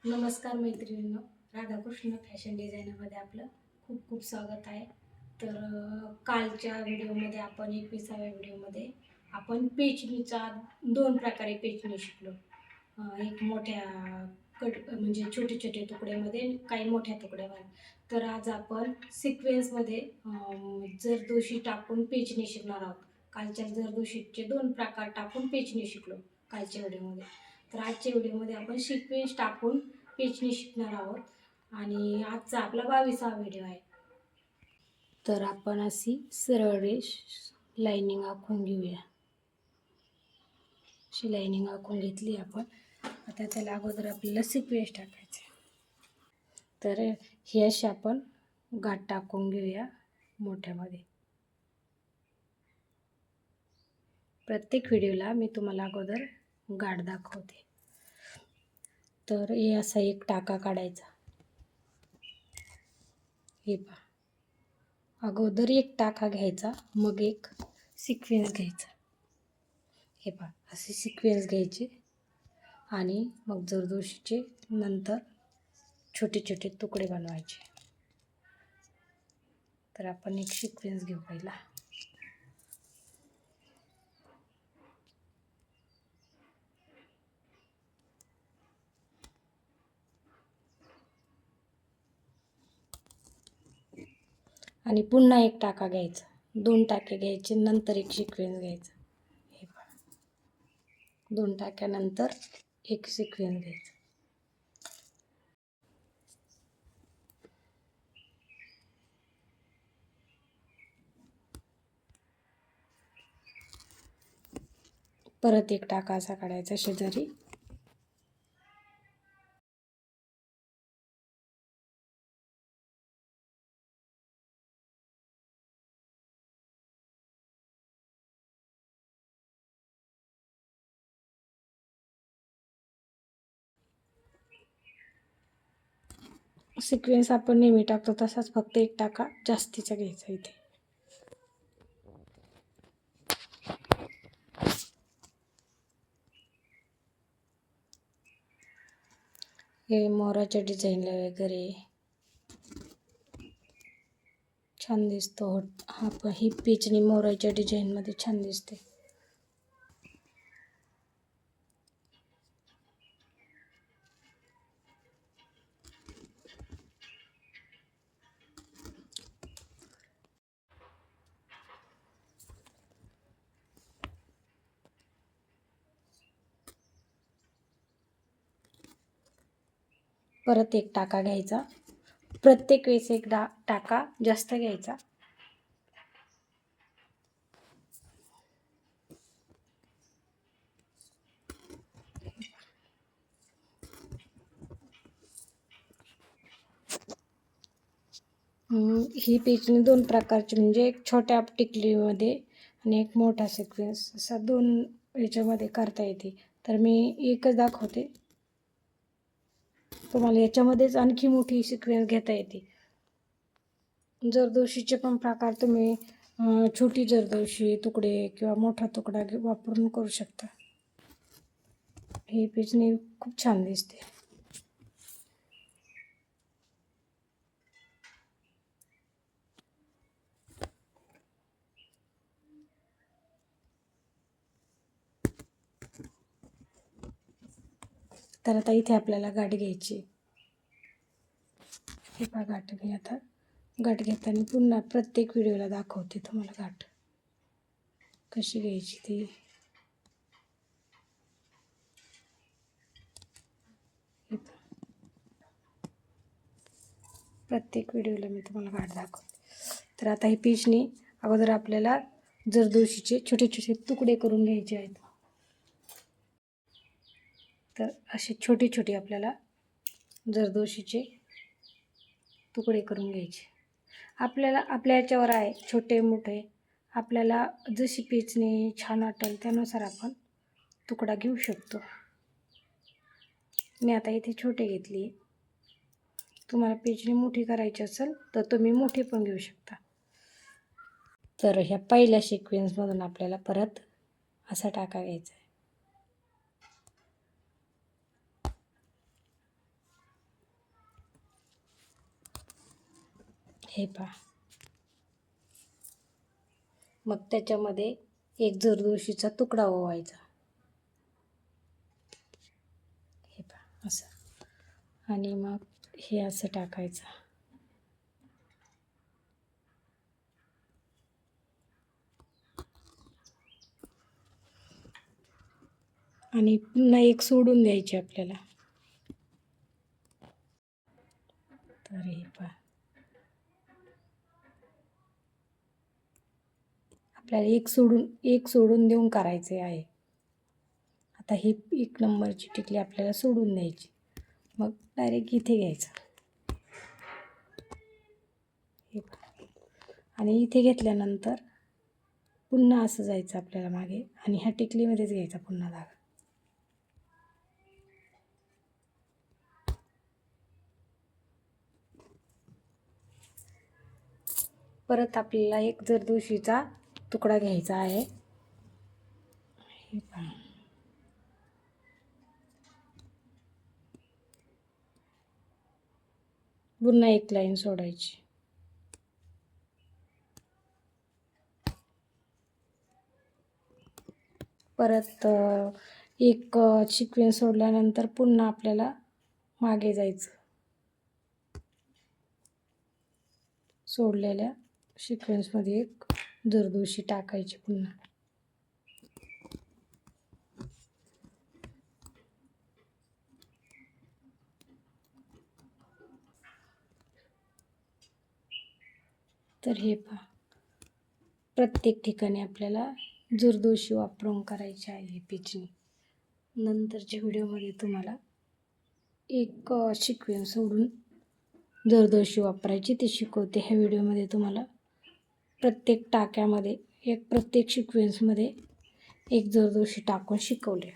नमस्कार मैत्रिणींनो, राधाकृष्ण फॅशन डिझायनरमध्ये आपलं खूप खूप स्वागत आहे. तर कालच्या व्हिडिओमध्ये आपण 21व्या व्हिडिओमध्ये आपण पेचणीचा दोन प्रकारे पेचणी शिकलो. एक मोठ्या म्हणजे छोटे छोटे तुकड्यामध्ये, काही मोठ्या तुकड्यावर. तर आज आपण सिक्वेन्समध्ये जरदोशी टाकून पेचणी शिकणार आहोत. कालच्या जरदोशीचे दोन प्रकार टाकून पेचणी शिकलो कालच्या व्हिडिओमध्ये. तर आजच्या व्हिडिओमध्ये आपण सिक्वेन्स टाकून पेचणी शिकणार आहोत आणि आजचा आपला 22वा व्हिडिओ आहे. तर आपण अशी सरळ रेष लाईनिंग आखून घेऊया. अशी लाईनिंग आखून घेतली आपण. आता त्याला अगोदर आपल्याला सिक्वेन्स टाकायचे. तर हे अशी आपण गाठ टाकून घेऊया मोठ्यामध्ये. प्रत्येक व्हिडिओला मी तुम्हाला अगोदर गाठ दाखवते. तर हे असा एक टाका काढायचा. हे पहा, अगोदर एक टाका घ्यायचा, मग एक सिक्वेन्स घ्यायचा. हे पहा, असे सिक्वेन्स घ्यायचे आणि मग जरदोशीचे नंतर छोटे छोटे तुकडे बनवायचे. तर आपण एक सिक्वेन्स घेऊ पहिला. आणि पुन्हा एक टाका घ्यायचा, दोन टाके घ्यायचे, नंतर एक सिक्वेन्स घ्यायचा. हे पहा, दोन टाक्यानंतर एक सिक्वेन्स घ्यायचा. परत एक टाका असा काढायचा शेजारी. सिक्वेन्स आपण नेहमी टाकतो तसाच, फक्त एक टाका जास्तीचा घ्यायचा इथे. हे मोराच्या डिझाईनला वगैरे छान दिसतो. ही पेचणी मोराच्या डिझाईनमध्ये छान दिसते. परत एक टाका घ्यायचा. प्रत्येक वेळेस एक टाका जास्त घ्यायचा. ही पेचणी दोन प्रकारची, म्हणजे एक छोट्या टिकलीमध्ये आणि एक मोठा सिक्वेन्स, असा दोन याच्यामध्ये करता येते. तर मी एकच दाखवते, तुम्हाला याच्यामध्येच आणखी मोठी सिक्वेन्स घेता येते. जरदोशीचे पण प्रकार तुम्ही छोटी जरदोशी तुकडे किंवा मोठा तुकडा वापरून करू शकता. ही पेचणी खूप छान दिसते. तर आता इथे आपल्याला गाठ घ्यायची. हे पहा, गाठ घ्या. आता गाठ घेताना पुन्हा प्रत्येक व्हिडिओला दाखवते तुम्हाला गाठ कशी घ्यायची ती. प्रत्येक व्हिडिओला मी तुम्हाला गाठ दाखवते. तर आता ही पेचणी अगोदर आपल्याला जरदोशीचे छोटे छोटे तुकडे करून घ्यायचे आहेत. तर असे छोटे छोटे आपल्याला जरदोशीचे तुकडे करून घ्यायचे. आपल्याला आपल्या याच्यावर आहे, छोटे मोठे आपल्याला जशी पेचणी छान वाटेल त्यानुसार आपण तुकडा घेऊ शकतो. मी आता इथे छोटे घेतली. तुम्हाला पेचणी मोठी करायची असेल तर तुम्ही मोठी पण घेऊ शकता. तर ह्या पहिल्या सिक्वेन्समधून आपल्याला परत असा टाका घ्यायचा आहे. हे पहा, मग त्याच्यामध्ये एक जरदोशीचा तुकडा ओवायचा. हे पहा असं, आणि मग हे असं टाकायचं. आणि पुन्हा एक सोडून द्यायची आपल्याला. तर हे पहा, आपल्याला एक सोडून देऊन करायचे आहे. आता ही 1 नंबरची टिकली आपल्याला सोडून द्यायची. मग डायरेक्ट इथे घ्यायचं. हे पहा, आणि इथे घेतल्यानंतर पुन्हा असं जायचं आपल्याला मागे, आणि ह्या टिकलीमध्येच घ्यायचा पुन्हा धागा. परत आपल्याला एक जरदोशीचा तुकडा घ्यायचा आहे. हे पहा, पुन्हा एक लाईन सोडायची. परत एक सिक्वेन्स सोडल्यानंतर पुन्हा आपल्याला मागे जायचं. सोडलेल्या सिक्वेन्समध्ये एक जरदोशी टाकायची पुन्हा. तर हे पहा, प्रत्येक ठिकाणी आपल्याला जरदोशी वापरून करायची आहे पेचणी. नंतरच्या व्हिडिओमध्ये तुम्हाला एक सिक्वेन्स सोडून जरदोशी वापरायची ते शिकवते. ह्या व्हिडिओमध्ये तुम्हाला प्रत्येक टाक्यामध्ये प्रत्येक सिक्वेन्समध्ये एक जरदोशी टाकून शिकवले.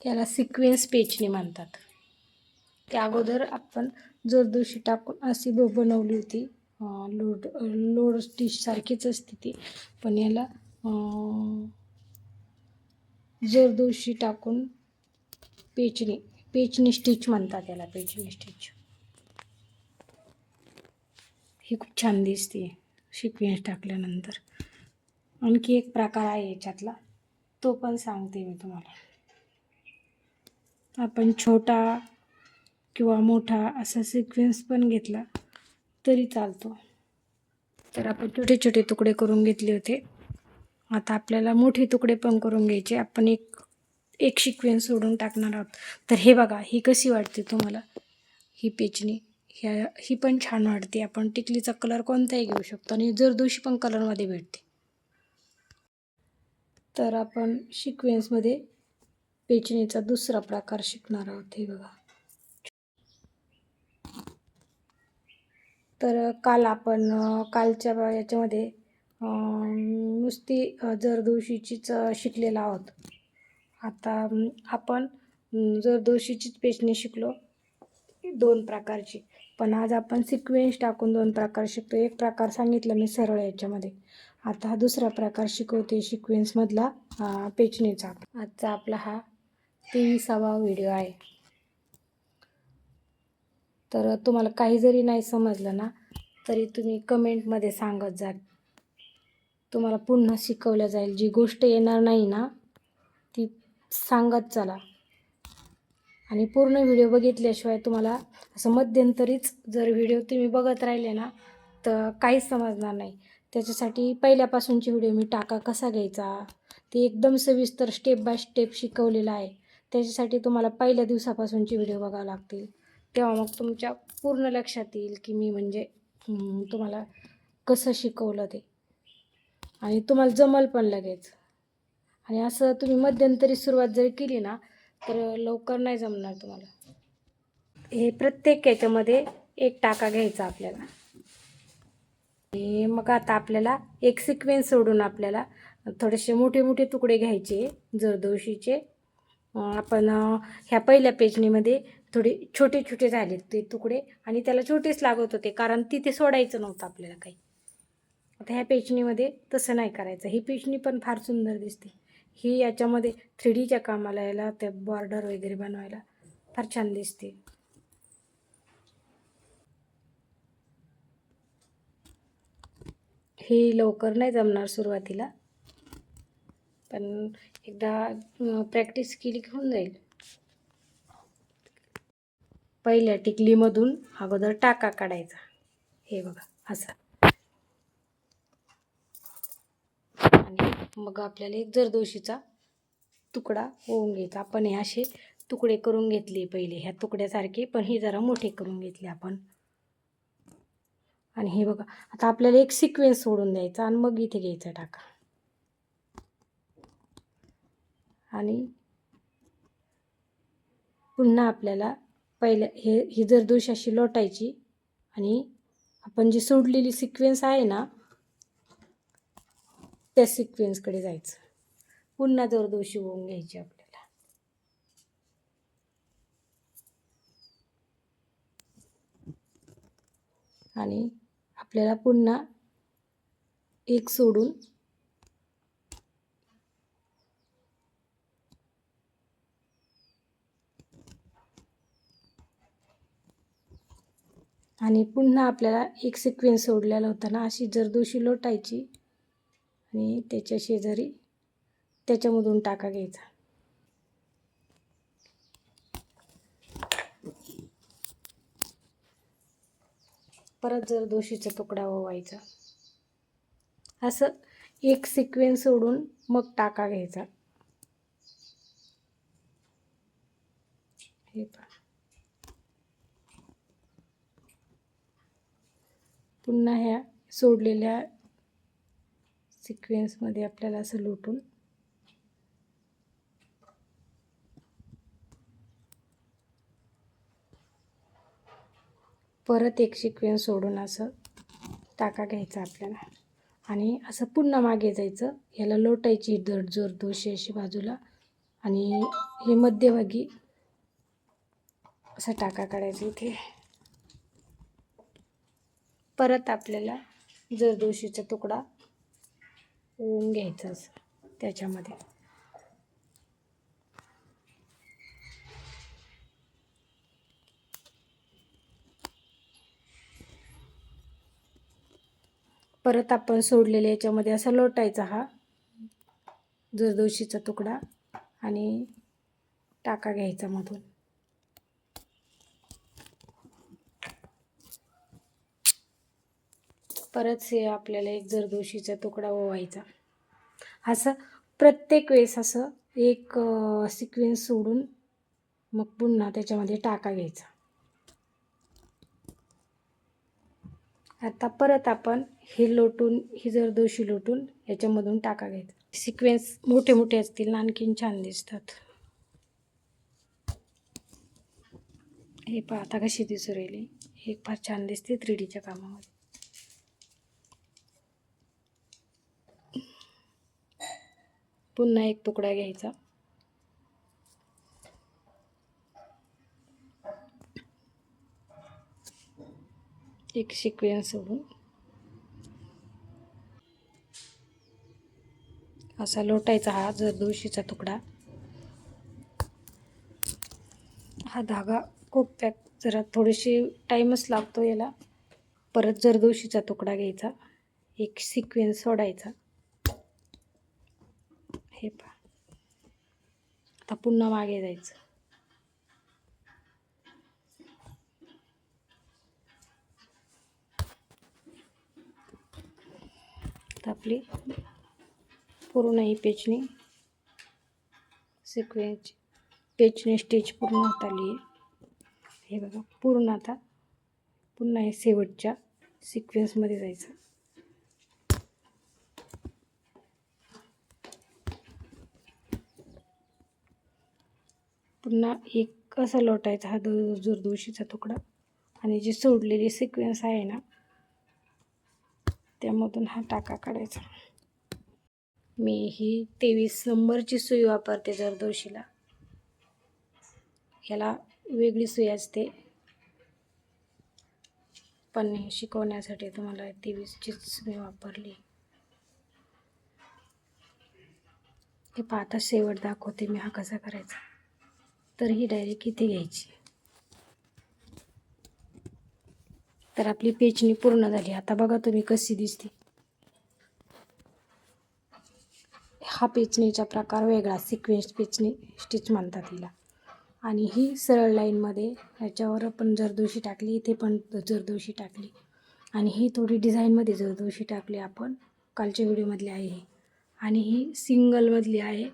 याला सिक्वेन्स पेचणी म्हणतात. त्या अगोदर आपण जरदोशी टाकून अशी बनवली होती. लोड स्टिच सारखीच असते ती, पण याला जरदोशी टाकून पेचणी स्टिच म्हणतात याला. पेचणी स्टिच ही खूप छान दिसते सिक्वेन्स टाकल्यानंतर. आणखी एक प्रकार आहे याच्यातला, तो पण सांगते मी तुम्हाला. आपण छोटा किंवा मोठा असा सिक्वेन्स पण घेतला तरी चालतो. तर आपण छोटे छोटे तुकडे करून घेतले होते. आता आपल्याला मोठे तुकडे पण करून घ्यायचे. आपण एक सिक्वेन्स सोडून टाकणार आहोत. तर हे बघा, ही कशी वाटते तुम्हाला ही पेचणी. ही पण छान वाटते. आपण टिकलीचा कलर कोणताही घेऊ शकतो, आणि जरदोशी पण कलरमध्ये भेटते. तर आपण सिक्वेन्समध्ये पेचणीचा दुसरा प्रकार शिकणार आहोत. हे बघा, तर कालच्या याच्यामध्ये नुसती जरदोशीचीच शिकलेलो आहोत. आता आपण जरदोशीचीच पेचणी शिकलो 2 प्रकारची, पण आज आपण सिक्वेन्स टाकून 2 प्रकार शिकतो. एक प्रकार सांगितलं मी सरळ याच्यामध्ये. आता हा दुसरा प्रकार शिकवते सिक्वेन्समधला पेचणीचा. आजचा आपला हा 23वा व्हिडिओ आहे. तर तुम्हाला काही जरी नाही समजलं ना, तरी तुम्ही कमेंटमध्ये सांगत जा. तुम्हाला पुन्हा शिकवलं जाईल. जी गोष्ट येणार नाही ना, ती सांगत चला. आणि पूर्ण व्हिडिओ बघितल्याशिवाय तुम्हाला असं मध्यंतरीच जर व्हिडिओ तुम्ही बघत राहिले ना, तर काहीच समजणार नाही. त्याच्यासाठी पहिल्यापासूनची व्हिडिओ मी टाका कसा घ्यायचा ते एकदम सविस्तर स्टेप बाय स्टेप शिकवलेलं आहे. त्याच्यासाठी तुम्हाला पहिल्या दिवसापासूनचे व्हिडिओ बघावे लागतील. तेव्हा मग तुमच्या पूर्ण लक्षात येईल की मी म्हणजे तुम्हाला कसं शिकवलं ते, आणि तुम्हाला जमल पण लगेच. आणि असं तुम्ही मध्यंतरी सुरुवात जर केली ना, तर लवकर नाही जमणार तुम्हाला. हे प्रत्येक याच्यामध्ये एक टाका घ्यायचा आपल्याला. मग आता आपल्याला एक सिक्वेन्स सोडून आपल्याला थोडेसे मोठे मोठे तुकडे घ्यायचे जरदोशीचे. आपण ह्या पहिल्या पेचणीमध्ये थोडे छोटे छोटे झाले ते तुकडे, आणि त्याला छोटेच लागत होते कारण तिथे सोडायचं नव्हतं आपल्याला काही. आता ह्या पेचणीमध्ये तसं नाही करायचं. ही पेचणी पण फार सुंदर दिसते. ही याच्यामध्ये 3Dच्या कामाला याला त्या बॉर्डर वगैरे बनवायला फार छान दिसते. ही लवकर नाही जमणार सुरुवातीला, पण एकदा प्रॅक्टिस केली की होऊन जाईल. पहिल्या टिकलीमधून अगोदर टाका काढायचा, हे बघा असा, आणि मग आपल्याला एक जरदोशीचा तुकडा होऊन घ्यायचा. आपण हे असे तुकडे करून घेतले पहिले ह्या तुकड्यासारखे, पण हे जरा मोठे करून घेतले आपण. आणि हे बघा, आता आपल्याला एक सिक्वेन्स सोडून द्यायचा आणि मग इथे घ्यायचा टाका, आणि पुन्हा आपल्याला पहिल्या ही जरदोशी अशी लोटायची, आणि आपण जी सोडलेली सिक्वेन्स आहे ना त्या सिक्वेन्सकडे जायचं. पुन्हा जरदोशी होऊन घ्यायची आपल्याला, आणि आपल्याला पुन्हा एक सोडून आणि पुन्हा आपल्याला एक सिक्वेन्स सोडलेला होता ना, अशी जरदोशी लोटायची आणि त्याच्या शेजारी त्याच्यामधून टाका घ्यायचा. परत जरदोशीचा तुकडा ओवायचा. असं एक सिक्वेन्स सोडून मग टाका घ्यायचा. हे पहा, पुन्हा ह्या सोडलेल्या सिक्वेन्समध्ये आपल्याला असं लोटून परत एक सिक्वेन्स सोडून असं टाका घ्यायचा आपल्याला, आणि असं पुन्हा मागे जायचं. याला लोटायची जरदोशी अशी बाजूला, आणि हे मध्यभागी असा टाका काढायचा इथे. परत आपल्याला जरदोशीचा तुकडा ओवून घ्यायचा असं त्याच्यामध्ये. परत आपण सोडलेल्या याच्यामध्ये असा लोटायचा हा जरदोशीचा तुकडा, आणि टाका घ्यायचा मधून. परत हे आपल्याला एक जरदोशीचा तुकडा ओवायचा. असं प्रत्येक वेळेस असं एक सिक्वेन्स सोडून मग पुन्हा त्याच्यामध्ये टाका घ्यायचा. आता परत आपण हे लोटून, ही जरदोशी लोटून याच्यामधून टाका घ्यायचा. सिक्वेन्स मोठे मोठे असतील ना आणखीन छान दिसतात. हे पहा आता कशी दिसू राहिली, हे फार छान दिसते 3Dच्या कामामध्ये. पुन्हा एक तुकडा घ्यायचा, एक सिक्वेन्स सोडून असा लोटायचा हा जरदोशीचा तुकडा. हा धागा खूप पॅक, जरा थोडीशी टाईमच लागतो याला. परत जरदोशीचा तुकडा घ्यायचा, एक सिक्वेन्स सोडायचा. हे पहा, आता पुन्हा मागे जायचं. आता आपली पूर्ण ही पेचणी सिक्वेन्सची पेचणी स्टिच पूर्ण होत आली आहे. हे बघा, पूर्ण आता पुन्हा हे शेवटच्या सिक्वेन्समध्ये जायचं. पुन्हा एक असं लोटायचा हा जरदोशीचा तुकडा, आणि जी सोडलेली सिक्वेन्स आहे ना त्यामधून हा टाका काढायचा. मी ही 23 नंबरची सुई वापरते जरदोशीला. याला वेगळी सुई असते, पण शिकवण्यासाठी तुम्हाला 23चीच मी वापरली. हे पाहता शेवट दाखवते मी हा कसा करायचा. तर ही डायरेक्ट इथे घ्यायची. तर आपली पेचणी पूर्ण झाली. आता बघा तुम्ही कशी दिसते. हा पेचणीचा प्रकार वेगळा, सिक्वेन्स पेचणी स्टिच म्हणतात हिला. आणि ही सरळ लाईनमध्ये ह्याच्यावर पण जरदोशी टाकली, इथे पण जरदोशी टाकली, आणि ही थोडी डिझाईनमध्ये जरदोशी टाकली आपण, कालच्या व्हिडिओमधली आहे ही. आणि ही सिंगलमधली आहे.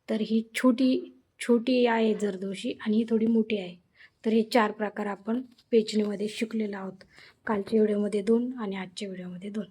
तर ही छोटी आहे जरदोशी, आणि ही थोडी मोठी आहे. तर हे 4 प्रकार आपण पेचणीमध्ये शिकलेलो आहोत. कालच्या व्हिडिओमध्ये 2 आणि आजच्या व्हिडिओमध्ये 2.